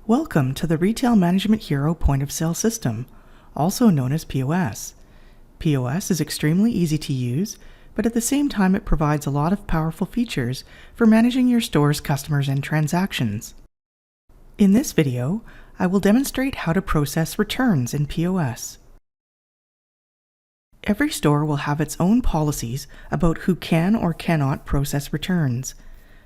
Welcome to the Retail Management Hero point of sale system, also known as POS. POS is extremely easy to use, but at the same time it provides a lot of powerful features for managing your store's customers and transactions. In this video, I will demonstrate how to process returns in POS. Every store will have its own policies about who can or cannot process returns.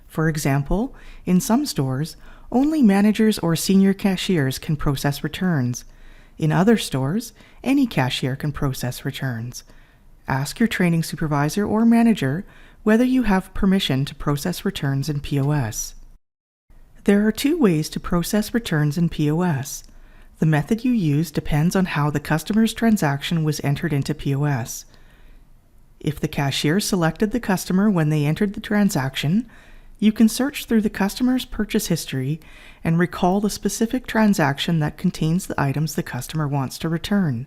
For example, in some stores, only managers or senior cashiers can process returns. In other stores, any cashier can process returns. Ask your training supervisor or manager whether you have permission to process returns in POS. There are two ways to process returns in POS. The method you use depends on how the customer's transaction was entered into POS. If the cashier selected the customer when they entered the transaction, you can search through the customer's purchase history and recall the specific transaction that contains the items the customer wants to return.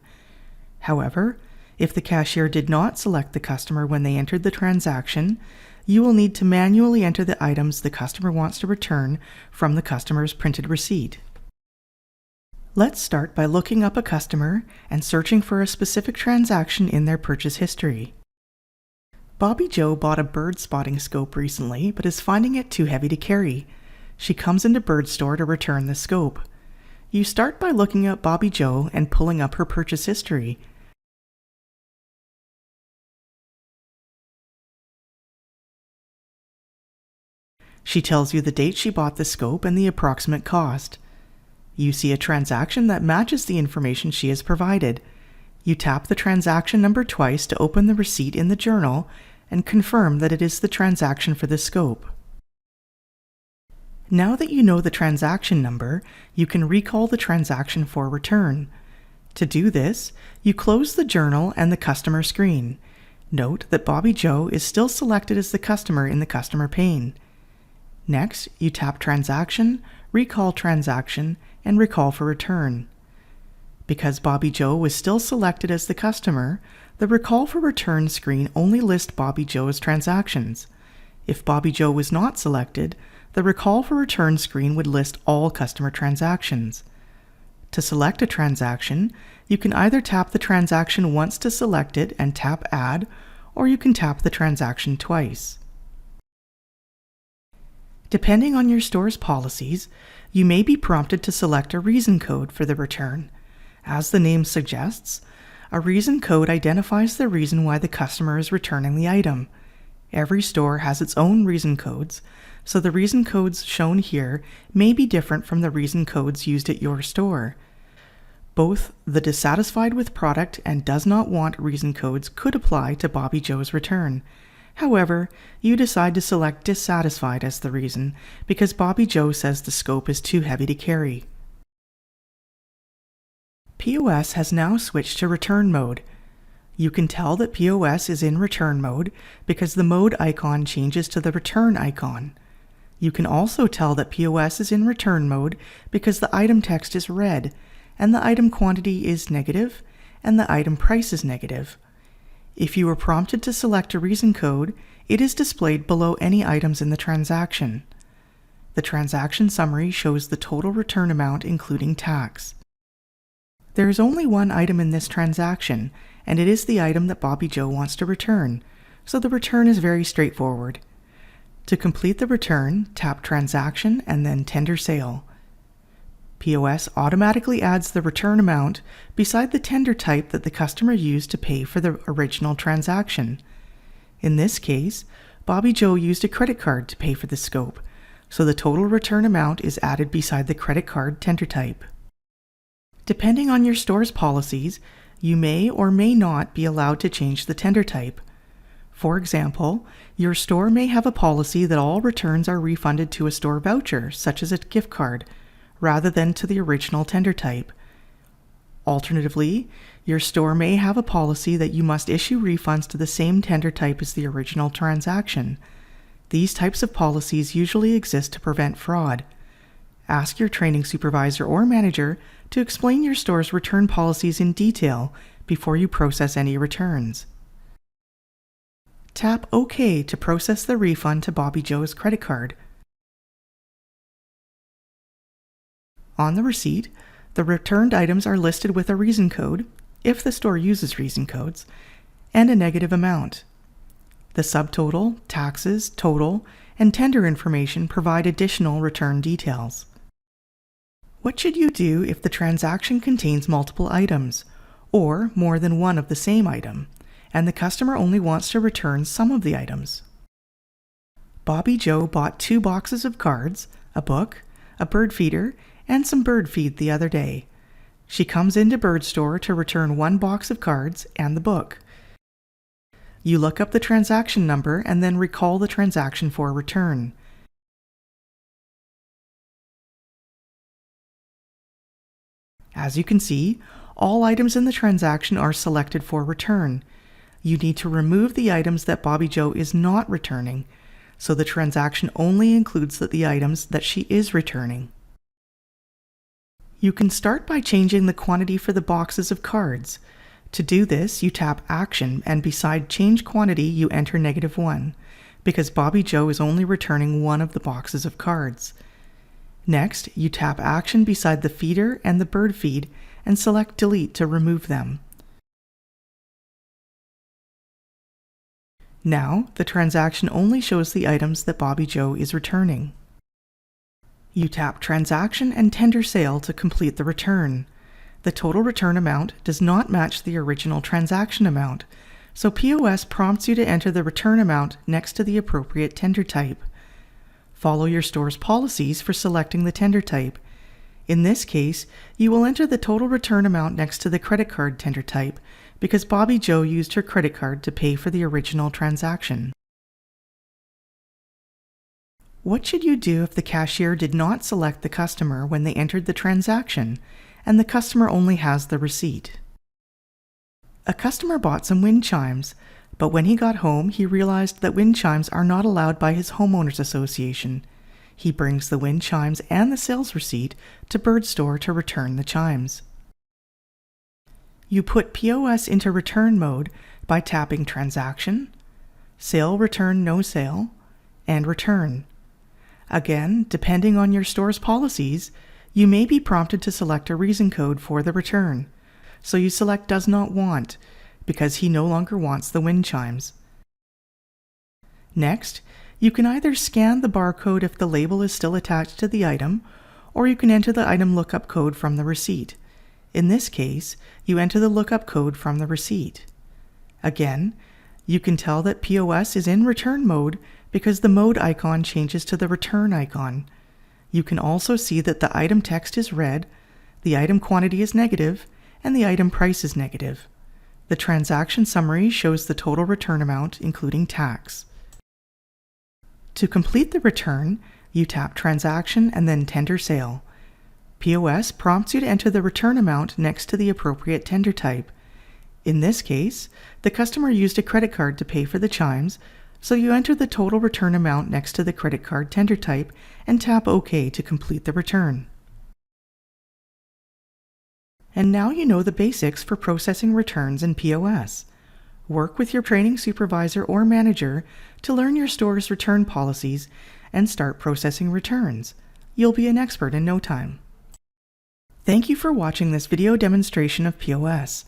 However, if the cashier did not select the customer when they entered the transaction, you will need to manually enter the items the customer wants to return from the customer's printed receipt. Let's start by looking up a customer and searching for a specific transaction in their purchase history. Bobby Joe bought a bird spotting scope recently, but is finding it too heavy to carry. She comes into Bird Store to return the scope. You start by looking up Bobby Joe and pulling up her purchase history. She tells you the date she bought the scope and the approximate cost. You see a transaction that matches the information she has provided. You tap the transaction number twice to open the receipt in the journal and confirm that it is the transaction for the scope. Now that you know the transaction number, you can recall the transaction for return. To do this, you close the journal and the customer screen. Note that Bobby Joe is still selected as the customer in the customer pane. Next, you tap Transaction, Recall Transaction, and Recall for Return. Because Bobby Joe was still selected as the customer, the Recall for Return screen only lists Bobby Joe's transactions. If Bobby Joe was not selected, the Recall for Return screen would list all customer transactions. To select a transaction, you can either tap the transaction once to select it and tap Add, or you can tap the transaction twice. Depending on your store's policies, you may be prompted to select a reason code for the return. As the name suggests, a reason code identifies the reason why the customer is returning the item. Every store has its own reason codes, so the reason codes shown here may be different from the reason codes used at your store. Both the dissatisfied with product and does not want reason codes could apply to Bobby Joe's return. However, you decide to select dissatisfied as the reason because Bobby Joe says the scope is too heavy to carry. POS has now switched to return mode. You can tell that POS is in return mode because the mode icon changes to the return icon. You can also tell that POS is in return mode because the item text is red, and the item quantity is negative, and the item price is negative. If you are prompted to select a reason code, it is displayed below any items in the transaction. The transaction summary shows the total return amount including tax. There is only one item in this transaction, and it is the item that Bobby Joe wants to return, so the return is very straightforward. To complete the return, tap Transaction and then Tender Sale. POS automatically adds the return amount beside the tender type that the customer used to pay for the original transaction. In this case, Bobby Joe used a credit card to pay for the scope, so the total return amount is added beside the credit card tender type. Depending on your store's policies, you may or may not be allowed to change the tender type. For example, your store may have a policy that all returns are refunded to a store voucher, such as a gift card, rather than to the original tender type. Alternatively, your store may have a policy that you must issue refunds to the same tender type as the original transaction. These types of policies usually exist to prevent fraud. Ask your training supervisor or manager to explain your store's return policies in detail before you process any returns. tap OK to process the refund to Bobby Joe's credit card. On the receipt, the returned items are listed with a reason code, if the store uses reason codes, and a negative amount. The subtotal, taxes, total, and tender information provide additional return details. What should you do if the transaction contains multiple items, or more than one of the same item, and the customer only wants to return some of the items? Bobby Joe bought 2 boxes of cards, a book, a bird feeder, and some bird feed the other day. She comes into Bird Store to return 1 box of cards and the book. You look up the transaction number and then recall the transaction for return. As you can see, all items in the transaction are selected for return. You need to remove the items that Bobby Joe is not returning, so the transaction only includes the items that she is returning. You can start by changing the quantity for the boxes of cards. To do this, you tap Action, and beside Change Quantity you enter -1, because Bobby Joe is only returning 1 of the boxes of cards. Next, you tap Action beside the feeder and the bird feed and select Delete to remove them. Now, the transaction only shows the items that Bobby Joe is returning. You tap Transaction and Tender Sale to complete the return. The total return amount does not match the original transaction amount, so POS prompts you to enter the return amount next to the appropriate tender type. Follow your store's policies for selecting the tender type. In this case, you will enter the total return amount next to the credit card tender type because Bobby Joe used her credit card to pay for the original transaction. What should you do if the cashier did not select the customer when they entered the transaction, and the customer only has the receipt? A customer bought some wind chimes, but when he got home, he realized that wind chimes are not allowed by his homeowners association. He brings the wind chimes and the sales receipt to Bird Store to return the chimes. You put POS into return mode by tapping Transaction, Sale Return No Sale, and Return. Again, depending on your store's policies, you may be prompted to select a reason code for the return, so you select Does Not Want, because he no longer wants the wind chimes. Next, you can either scan the barcode if the label is still attached to the item, or you can enter the item lookup code from the receipt. In this case, you enter the lookup code from the receipt. Again, you can tell that POS is in return mode because the mode icon changes to the return icon. You can also see that the item text is red, the item quantity is negative, and the item price is negative. The transaction summary shows the total return amount, including tax. To complete the return, you tap Transaction and then Tender Sale. POS prompts you to enter the return amount next to the appropriate tender type. In this case, the customer used a credit card to pay for the chimes, so you enter the total return amount next to the credit card tender type and tap OK to complete the return. And now you know the basics for processing returns in POS. Work with your training supervisor or manager to learn your store's return policies and start processing returns. You'll be an expert in no time. Thank you for watching this video demonstration of POS.